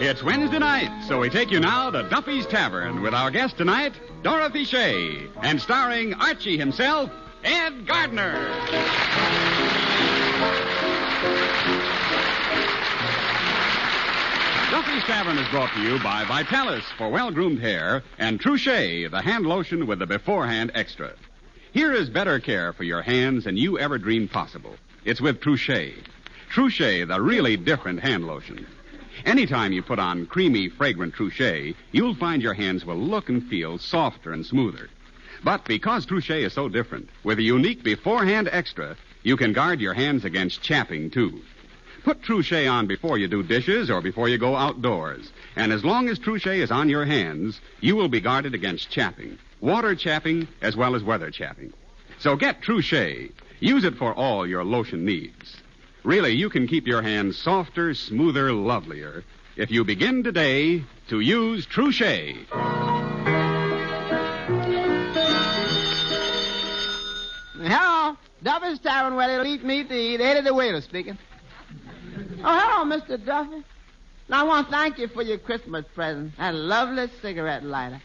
It's Wednesday night, so we take you now to Duffy's Tavern with our guest tonight, Dorothy Shay, and starring Archie himself, Ed Gardner. Duffy's Tavern is brought to you by Vitalis for well-groomed hair and True Shea, the hand lotion with the beforehand extra. Here is better care for your hands than you ever dreamed possible. It's with True Shea. True Shea, the really different hand lotion. Anytime you put on creamy, fragrant True Shea, you'll find your hands will look and feel softer and smoother. But because True Shea is so different, with a unique beforehand extra, you can guard your hands against chapping, too. Put True Shea on before you do dishes or before you go outdoors. And as long as True Shea is on your hands, you will be guarded against chapping. Water chapping as well as weather chapping. So get True Shea. Use it for all your lotion needs. Really, you can keep your hands softer, smoother, lovelier if you begin today to use True Shea. Hello, Duffy's Tavern where they'll eat meat to eat. Eddie the waiter speaking. Oh, hello, Mr. Duffy. Now, I want to thank you for your Christmas present. That lovely cigarette lighter.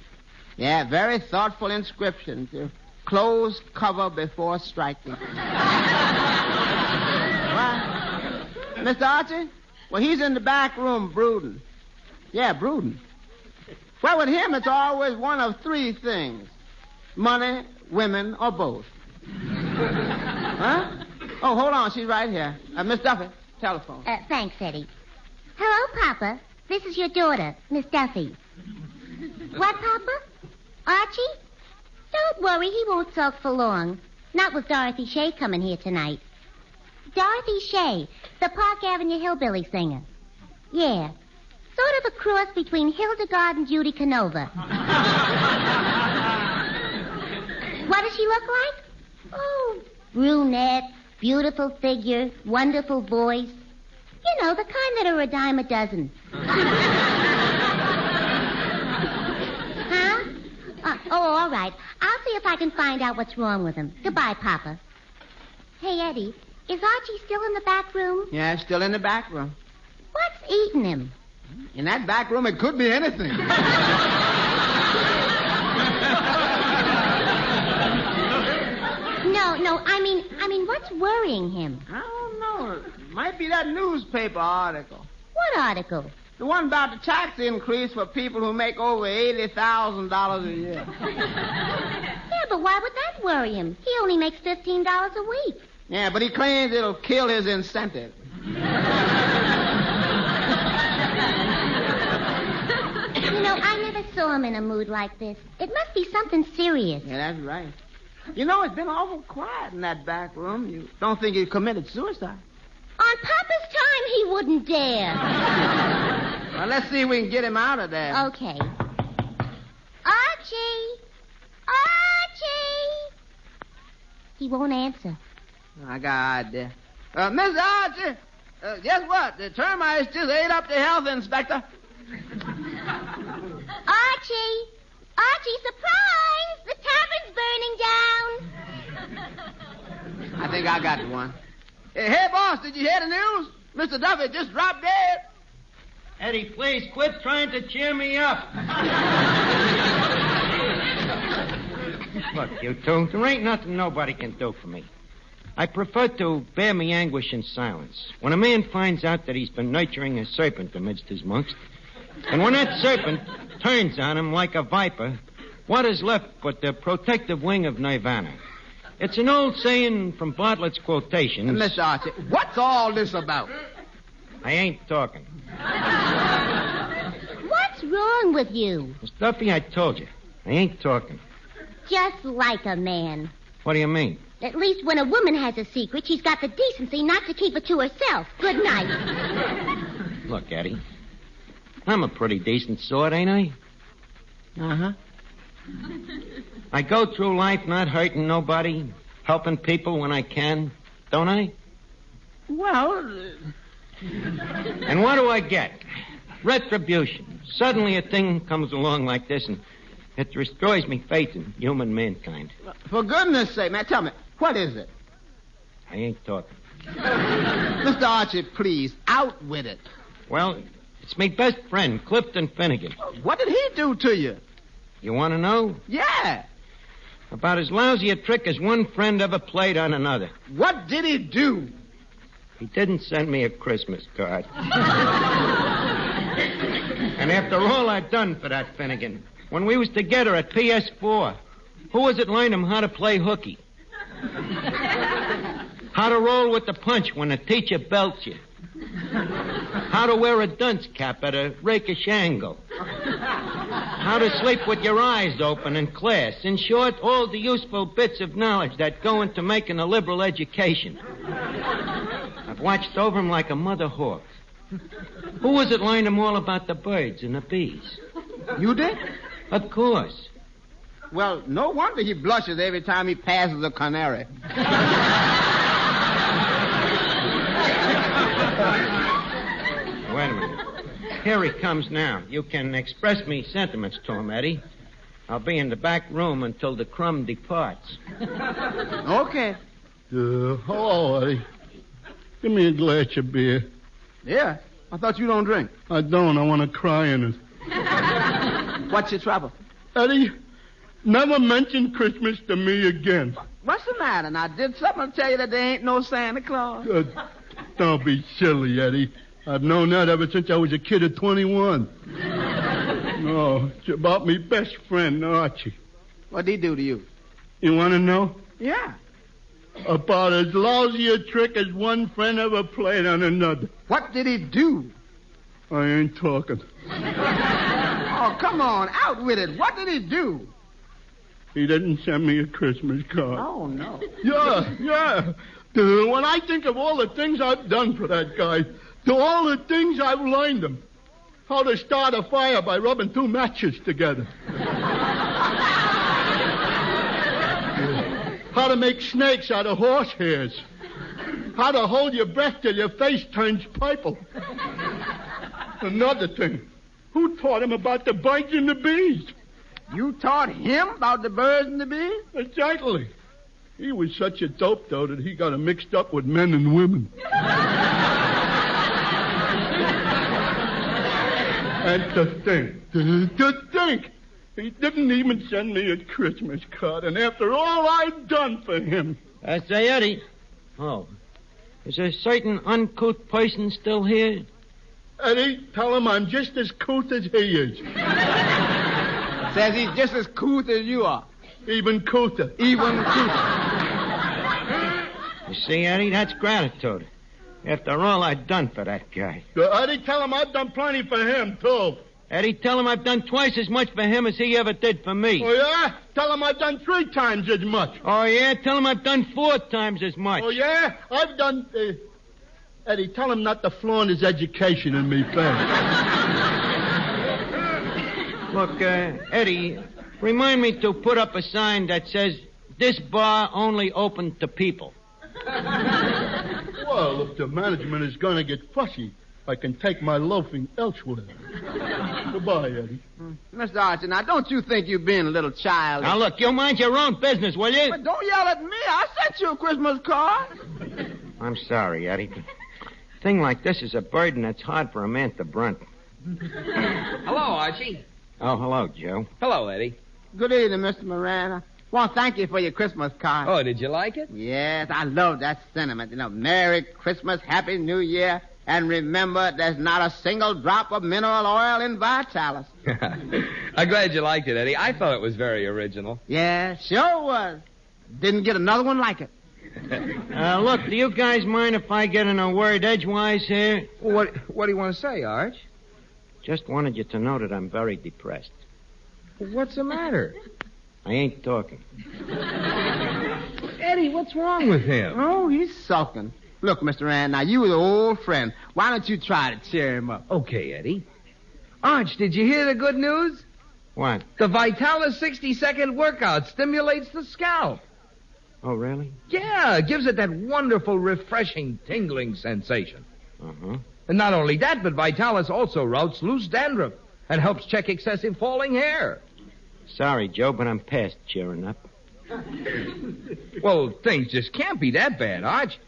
Yeah, very thoughtful inscription to close cover before striking. Mr. Archie? Well, he's in the back room brooding. Yeah, brooding. Well, with him, it's always one of three things. Money, women, or both. Huh? Oh, hold on. She's right here. Miss Duffy, telephone. Thanks, Eddie. Hello, Papa. This is your daughter, Miss Duffy. What, Papa? Archie? Don't worry, he won't sulk for long. Not with Dorothy Shay coming here tonight. Dorothy Shay, the Park Avenue hillbilly singer. Yeah, sort of a cross between Hildegard and Judy Canova. What does she look like? Oh, brunette, beautiful figure, wonderful voice. You know, the kind that are a dime a dozen. Huh? All right. I'll see if I can find out what's wrong with him. Goodbye, Papa. Hey, Eddie, is Archie still in the back room? Yeah, still in the back room. What's eating him? In that back room, it could be anything. No, I mean, what's worrying him? I don't know. It might be that newspaper article. What article? The one about the tax increase for people who make over $80,000 a year. Yeah, but why would that worry him? He only makes $15 a week. Yeah, but he claims it'll kill his incentive. I never saw him in a mood like this. It must be something serious. Yeah, that's right. It's been awful quiet in that back room. You don't think he committed suicide? On Papa's time, he wouldn't dare. Well, let's see if we can get him out of there. Okay. Archie! Archie! He won't answer. I got an idea. Mr. Archie, guess what? The termites just ate up the health inspector. Archie! Archie, surprise! The tavern's burning down. I think I got one. Hey, boss, did you hear the news? Mr. Duffy just dropped dead. Eddie, please quit trying to cheer me up. Look, you two, there ain't nothing nobody can do for me. I prefer to bear me anguish in silence. When a man finds out that he's been nurturing a serpent amidst his monks, and when that serpent turns on him like a viper, what is left but the protective wing of nirvana? It's an old saying from Bartlett's quotations. Mr. Archie, what's all this about? I ain't talking. What's wrong with you? Miss Duffy, I told you. I ain't talking. Just like a man. What do you mean? At least when a woman has a secret, she's got the decency not to keep it to herself. Good night. Look, Eddie, I'm a pretty decent sort, ain't I? Uh-huh. I go through life not hurting nobody, helping people when I can, don't I? Well... And what do I get? Retribution. Suddenly a thing comes along like this, and it destroys me faith in human mankind. For goodness sake, man, tell me, what is it? I ain't talking. Mr. Archie, please, out with it. Well, It's my best friend, Clifton Finnegan. What did he do to you? You want to know? Yeah. About as lousy a trick as one friend ever played on another. What did he do? He didn't send me a Christmas card. And after all I'd done for that Finnegan, when we was together at PS4, who was it learned him how to play hooky? How to roll with the punch when the teacher belts you. How to wear a dunce cap at a rakish angle. How to sleep with your eyes open in class. In short, all the useful bits of knowledge that go into making a liberal education. I've watched over him like a mother hawk. Who was it learned him all about the birds and the bees? You did? Of course. Well, no wonder he blushes every time he passes a canary. Wait a minute. Here he comes now. You can express me sentiments to him, Eddie. I'll be in the back room until the crumb departs. Okay. Hello, Eddie. Give me a glass of beer. Yeah. I thought you don't drink. I don't. I want to cry in it. What's your trouble? Eddie, never mention Christmas to me again. What's the matter? Now, did someone tell you that there ain't no Santa Claus? Don't be silly, Eddie. I've known that ever since I was a kid of 21. No, it's about me best friend, Archie. What'd he do to you? You want to know? Yeah. About as lousy a trick as one friend ever played on another. What did he do? I ain't talking. Oh, come on, out with it. What did he do? He didn't send me a Christmas card. Oh, no. Yeah. When I think of all the things I've done for that guy, to all the things I've learned him. How to start a fire by rubbing two matches together. How to make snakes out of horse hairs. How to hold your breath till your face turns purple. Another thing. Who taught him about the birds and the bees? You taught him about the birds and the bees? Exactly. He was such a dope, though, that he got him mixed up with men and women. And to think, he didn't even send me a Christmas card, and after all I'd done for him. Say, Eddie. Oh, is there a certain uncouth person still here? Eddie, tell him I'm just as couth as he is. Says he's just as couth as you are. Even couther. Even couther. You see, Eddie, that's gratitude. After all I've done for that guy. Eddie, tell him I've done plenty for him, too. Eddie, tell him I've done twice as much for him as he ever did for me. Oh, yeah? Tell him I've done 3 times as much. Oh, yeah? Tell him I've done 4 times as much. Oh, yeah? I've done... Eddie, tell him not to flaunt his education in me face. Look, Eddie, remind me to put up a sign that says, "This bar only open to people." Well, if the management is going to get fussy, I can take my loafing elsewhere. Goodbye, Eddie. Mr. Archie, now, don't you think you're being a little childish? Now, look, you mind your own business, will you? But don't yell at me. I sent you a Christmas card. I'm sorry, Eddie. A thing like this is a burden that's hard for a man to brunt. Hello, Archie. Oh, hello, Joe. Hello, Eddie. Good evening, Mr. Moran. Well, thank you for your Christmas card. Oh, did you like it? Yes, I love that sentiment. You know, Merry Christmas, Happy New Year, and remember, there's not a single drop of mineral oil in Vitalis. I'm glad you liked it, Eddie. I thought it was very original. Yeah, sure was. Didn't get another one like it. Look, do you guys mind if I get in a word edgewise here? Well, what do you want to say, Arch? Just wanted you to know that I'm very depressed. What's the matter? I ain't talking. Eddie, what's wrong with him? Oh, he's sulking. Look, Mr. Rand, now, you were an old friend. Why don't you try to cheer him up? Okay, Eddie. Arch, did you hear the good news? What? The Vitalis 60-second workout stimulates the scalp. Oh, really? Yeah, it gives it that wonderful, refreshing, tingling sensation. Uh-huh. And not only that, but Vitalis also routs loose dandruff and helps check excessive falling hair. Sorry, Joe, but I'm past cheering up. Well, things just can't be that bad, Arch.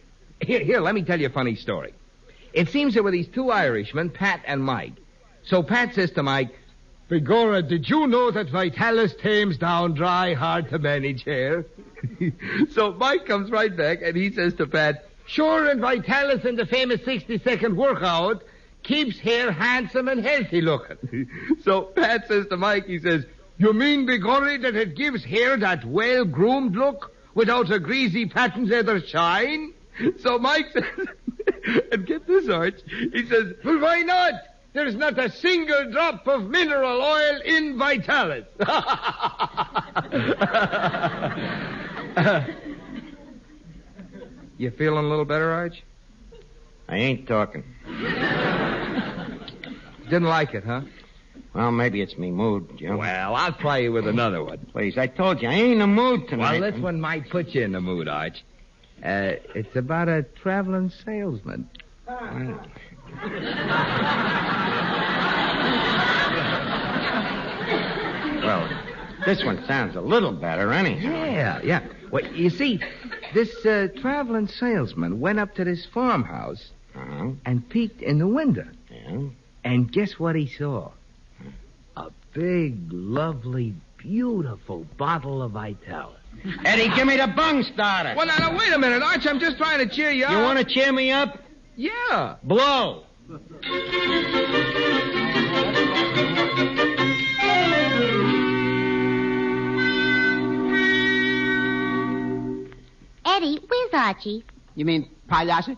Here, let me tell you a funny story. It seems there were these 2 Irishmen, Pat and Mike, So Pat says to Mike, "Begorra, did you know that Vitalis tames down dry, hard-to-manage hair?" So Mike comes right back, and he says to Pat, "Sure, and Vitalis in the famous 60-second workout keeps hair handsome and healthy looking." So Pat says to Mike, he says, "You mean, begorry, that it gives hair that well-groomed look without a greasy patent leather shine?" So Mike says, and get this, Arch, he says, "Well, why not? There's not a single drop of mineral oil in Vitalis." You feeling a little better, Arch? I ain't talking. Didn't like it, huh? Well, maybe it's me mood, Joe. Well, I'll try you with another one. Please, I told you, I ain't in the mood tonight. Well, this one might put you in the mood, Arch. It's about a traveling salesman. Well, this one sounds a little better anyhow. Yeah. Well, you see, this traveling salesman went up to this farmhouse and peeked in the window. Yeah? And guess what he saw? A big, lovely, beautiful bottle of Vitalis. Eddie, give me the bung starter. Well, now, wait a minute, Arch. I'm just trying to cheer you up. You want to cheer me up? Yeah. Blow. Eddie, where's Archie? You mean Pagliacci?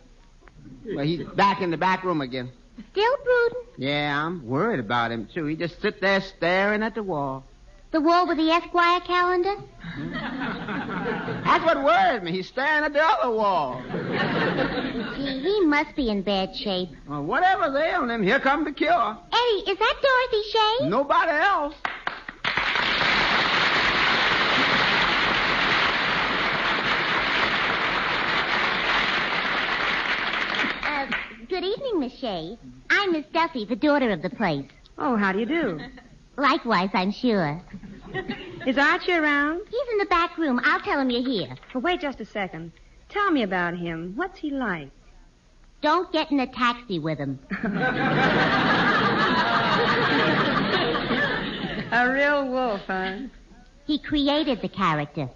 Well, he's back in the back room again. Still brooding? Yeah, I'm worried about him, too. He just sit there staring at the wall. The wall with the Esquire calendar? That's what worries me. He's staring at the other wall. Gee, he must be in bad shape. Well, whatever's ailing him, here comes the cure. Eddie, is that Dorothy Shay? Nobody else. Good evening, Miss Shay. I'm Miss Duffy, the daughter of the place. Oh, how do you do? Likewise, I'm sure. Is Archie around? He's in the back room. I'll tell him you're here. Well, wait just a second. Tell me about him. What's he like? Don't get in a taxi with him. A real wolf, huh? He created the character.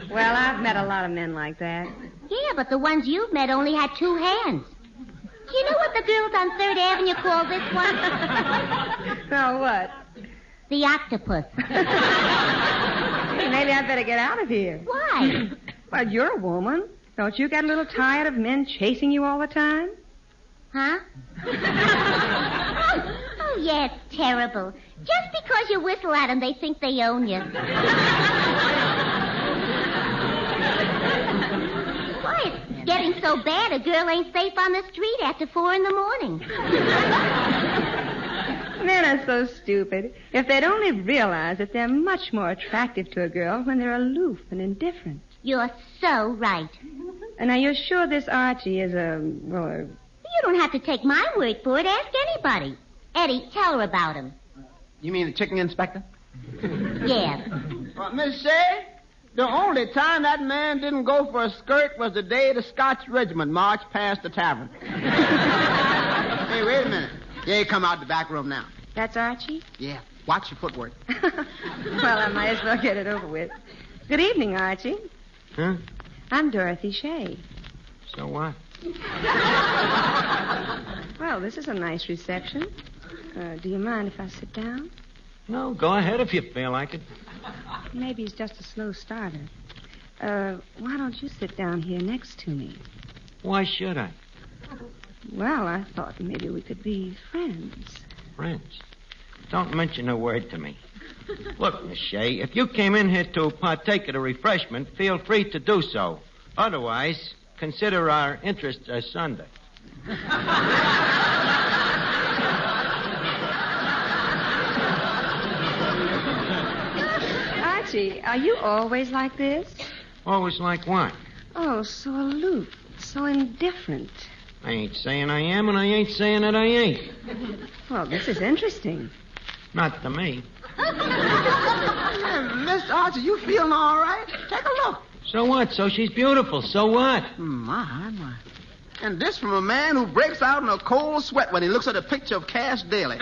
Well, I've met a lot of men like that. Yeah, but the ones you've met only had 2 hands. You know what the girls on 3rd Avenue call this one? Oh, what? The octopus. Maybe I'd better get out of here. Why? Well, you're a woman. Don't you get a little tired of men chasing you all the time? Huh? Oh, yeah, it's terrible. Just because you whistle at them, they think they own you. Boy, it's getting so bad a girl ain't safe on the street after 4 a.m. Men are so stupid. If they'd only realize that they're much more attractive to a girl when they're aloof and indifferent. You're so right. And are you sure this Archie is You don't have to take my word for it. Ask anybody. Eddie, tell her about him. You mean the chicken inspector? Yeah. Miss Shay, the only time that man didn't go for a skirt was the day the Scotch regiment marched past the tavern. Hey, wait a minute. Yeah, you come out the back room now. That's Archie? Yeah. Watch your footwork. Well, I might as well get it over with. Good evening, Archie. Huh? I'm Dorothy Shay. So what? Well, this is a nice reception. Do you mind if I sit down? No, go ahead if you feel like it. Maybe it's just a slow starter. Why don't you sit down here next to me? Why should I? Well, I thought maybe we could be friends. Friends? Don't mention a word to me. Look, Miss Shay, if you came in here to partake of the refreshment, feel free to do so. Otherwise, consider our interests asunder. Archie, are you always like this? Always like what? Oh, so aloof, so indifferent. I ain't saying I am, and I ain't saying that I ain't. Well, this is interesting. Not to me. Miss Archie, you feeling all right? Take a look. So what? So she's beautiful. So what? My. And this from a man who breaks out in a cold sweat when he looks at a picture of Cash Daly.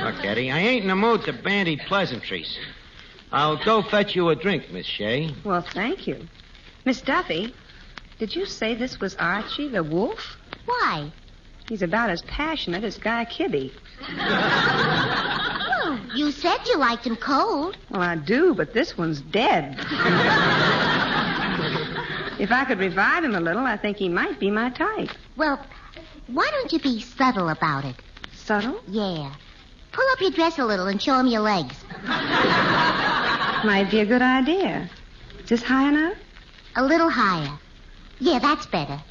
Look, Eddie, I ain't in the mood to bandy pleasantries. I'll go fetch you a drink, Miss Shay. Well, thank you. Miss Duffy, did you say this was Archie the wolf? Why? He's about as passionate as Guy Kibbe. Well, you said you liked him cold. Well, I do, but this one's dead. If I could revive him a little, I think he might be my type. Well, why don't you be subtle about it? Subtle? Yeah. Pull up your dress a little and show him your legs. Might be a good idea. Is this high enough? A little higher. Yeah, that's better.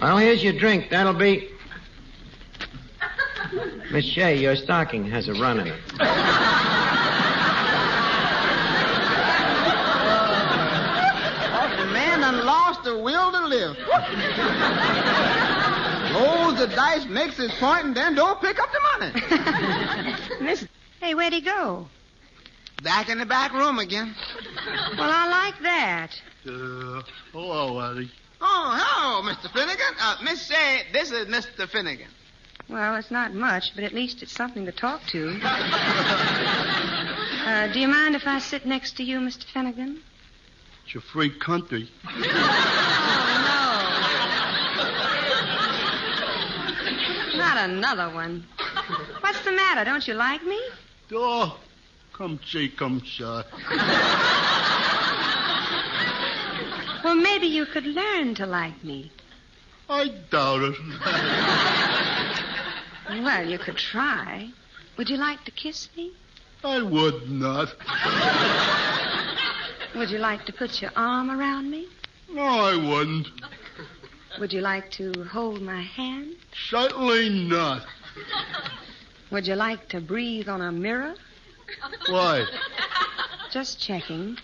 Well, here's your drink. That'll be... Miss Shay, your stocking has a run in it. The man done lost the will to live. Rolls the dice, makes his point, and then don't pick up the money. Miss... Hey, where'd he go? Back in the back room again. Well, I like that. Hello, Eddie. Oh, hello, Mr. Finnegan. Miss Shay, this is Mr. Finnegan. Well, it's not much, but at least it's something to talk to. Do you mind if I sit next to you, Mr. Finnegan? It's a free country. Oh, no. Not another one. What's the matter? Don't you like me? Oh, come see, come sir. Well, maybe you could learn to like me. I doubt it. Well, you could try. Would you like to kiss me? I would not. Would you like to put your arm around me? No, I wouldn't. Would you like to hold my hand? Certainly not. Would you like to breathe on a mirror? Why? Just checking.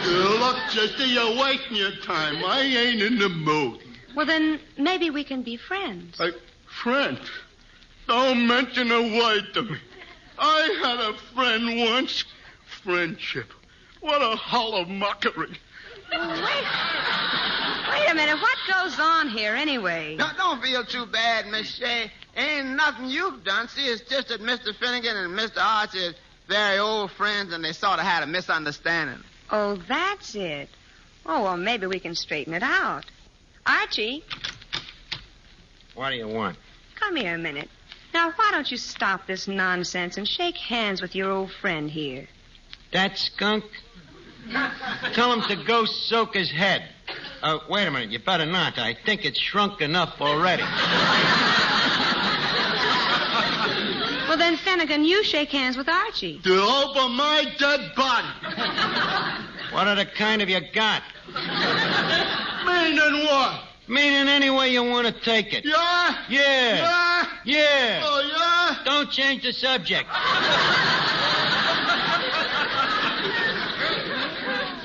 Look, sister, you're wasting your time. I ain't in the mood. Well, then maybe we can be friends. Friend? Don't mention a word to me. I had a friend once. Friendship. What a hollow mockery. Wait a minute. What goes on here anyway? Don't feel too bad, Miss Shay. Ain't nothing you've done. See, it's just that Mr. Finnegan and Mr. Archie are very old friends, and they sort of had a misunderstanding. Oh, that's it. Oh, well, maybe we can straighten it out. Archie, What do you want? come here a minute. Now, why don't you stop this nonsense and shake hands with your old friend here? That skunk? Tell him to go soak his head. Wait a minute. You better not. I think it's shrunk enough already. Well, then, Finnegan, you shake hands with Archie. To over my dead body. What other kind have you got? Meaning what? Meaning any way you want to take it. Yeah? Yeah. Yeah? Yeah. Oh, yeah? Don't change the subject.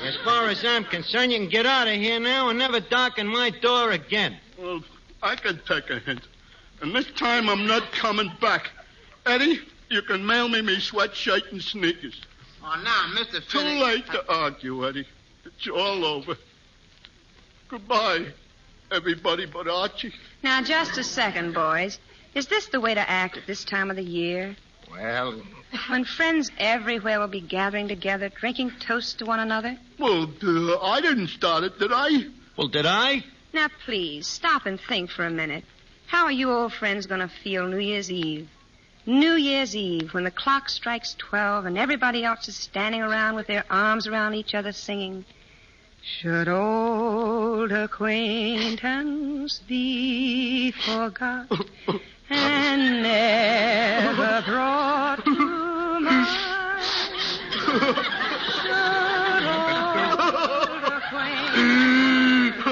As far as I'm concerned, you can get out of here now and never darken my door again. Well, I can take a hint. And this time I'm not coming back. Eddie, you can mail me sweatshirt and sneakers. Oh, now, Mr. Too Finnegan... late to argue, Eddie. It's all over. Goodbye, everybody but Archie. Now, just a second, boys. Is this the way to act at this time of the year? Well, When friends everywhere will be gathering together, drinking toasts to one another? Well, I didn't start it, did I? well, did I? Now, please, stop and think for a minute. How are you old friends going to feel New Year's Eve? New Year's Eve, when the clock strikes 12 and everybody else is standing around with their arms around each other singing, "Should old acquaintance be forgot and never brought to mind? Should old acquaintance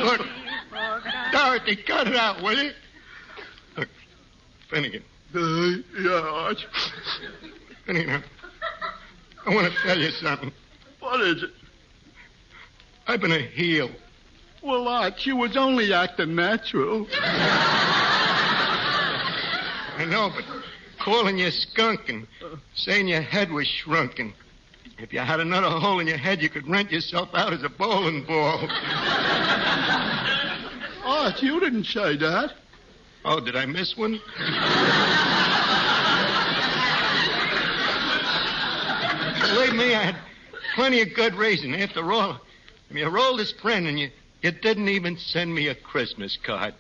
Look, be forgot?" Dorothy, cut it out, will you? Look, Finnegan. Yeah, Arch. Finnegan, I want to tell you something. What is it? I've been a heel. Well, Arch, you was only acting natural. I know, but calling you a skunk and saying your head was shrunken. If you had another hole in your head, you could rent yourself out as a bowling ball. Arch, you didn't say that. Oh, did I miss one? Believe me, I had plenty of good reason. After all, I'm your oldest friend, and you didn't even send me a Christmas card.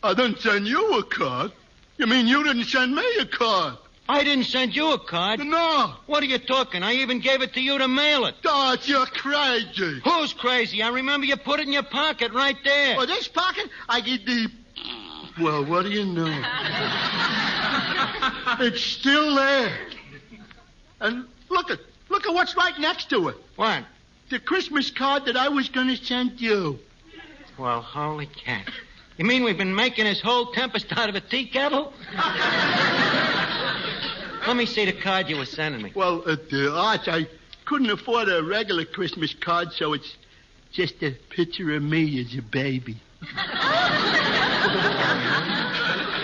I didn't send you a card. You mean you didn't send me a card? I didn't send you a card. No. What are you talking? I even gave it to you to mail it. Arch, you're crazy. Who's crazy? I remember you put it in your pocket right there. Well, this pocket, I get the... Well, what do you know? It's still there. And look at what's right next to it. What? The Christmas card that I was going to send you. Well, holy cat. You mean we've been making this whole tempest out of a tea kettle? Let me see the card you were sending me. Well, Arch, I couldn't afford a regular Christmas card, so it's just a picture of me as a baby.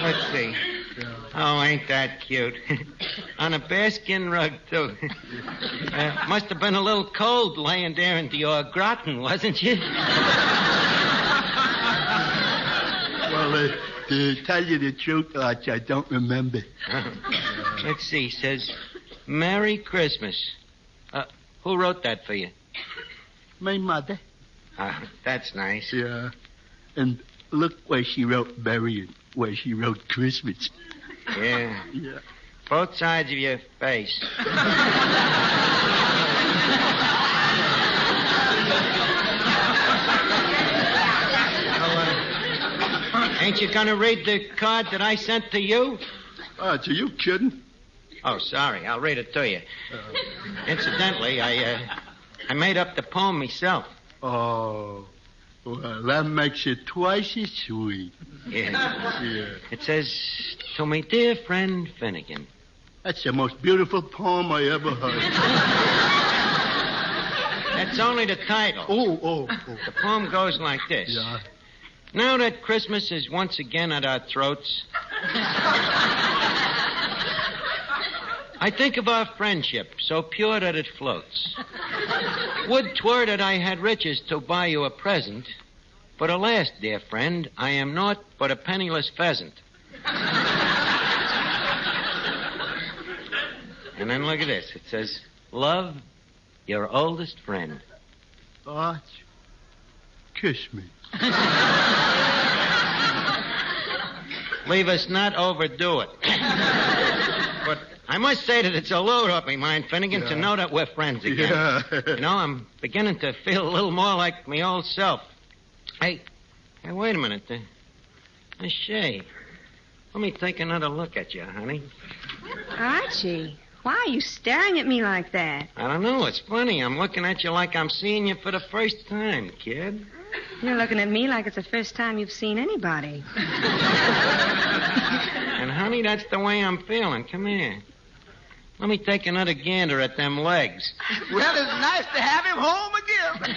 Let's see. Oh, ain't that cute? On a bearskin rug, too. Must have been a little cold laying there in your gratin, wasn't you? Well, to tell you the truth, Arch, I don't remember. Let's see. Says, Merry Christmas. Who wrote that for you? My mother. That's nice. Yeah. And look where she wrote Merry and where she wrote Christmas. Yeah. Yeah. Both sides of your face. Ain't you going to read the card that I sent to you? Arch, are you kidding? Oh, sorry. I'll read it to you. Incidentally, I made up the poem myself. Oh. Well, that makes it twice as sweet. Yeah. Yeah. It says, to my dear friend Finnegan. That's the most beautiful poem I ever heard. That's only the title. Oh. The poem goes like this. Yeah. Now that Christmas is once again at our throats, I think of our friendship, so pure that it floats. Would 'twere that I had riches to buy you a present, but alas, dear friend, I am naught but a penniless pheasant. And then look at this. It says, love, your oldest friend. Arch, kiss me. Leave us not overdo it. But I must say that it's a load off my mind, Finnegan, to know that we're friends again. Yeah. You know, I'm beginning to feel a little more like my old self. Hey, wait a minute. Shay, let me take another look at you, honey. Archie, why are you staring at me like that? I don't know. It's funny. I'm looking at you like I'm seeing you for the first time, kid. You're looking at me like it's the first time you've seen anybody. And, honey, that's the way I'm feeling. Come here. Let me take another gander at them legs. Well, it's nice to have him home again.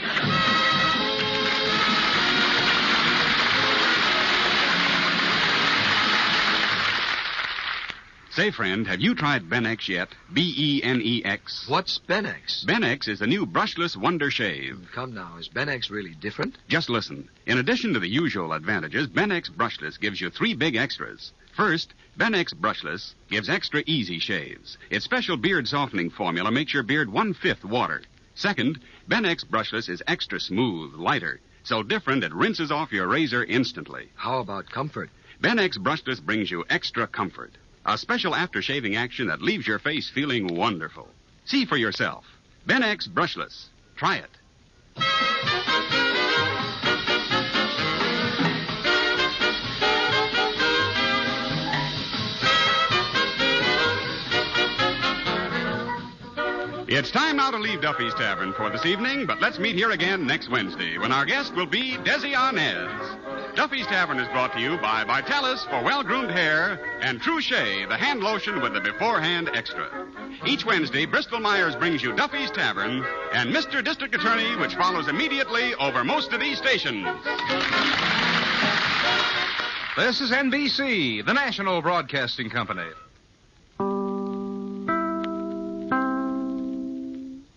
Say, friend, have you tried Benex yet? B-E-N-E-X. What's Benex? Benex is the new brushless Wonder Shave. Come now, is Benex really different? Just listen. In addition to the usual advantages, Benex Brushless gives you 3 big extras. First, Benex Brushless gives extra easy shaves. Its special beard softening formula makes your beard 1/5 water. Second, Benex Brushless is extra smooth, lighter, so different it rinses off your razor instantly. How about comfort? Benex Brushless brings you extra comfort. A special after-shaving action that leaves your face feeling wonderful. See for yourself. Benex Brushless. Try it. It's time now to leave Duffy's Tavern for this evening, but let's meet here again next Wednesday when our guest will be Desi Arnaz. Duffy's Tavern is brought to you by Vitalis for well-groomed hair and True Shaye, the hand lotion with the beforehand extra. Each Wednesday, Bristol Myers brings you Duffy's Tavern and Mr. District Attorney, which follows immediately over most of these stations. This is NBC, the national broadcasting company.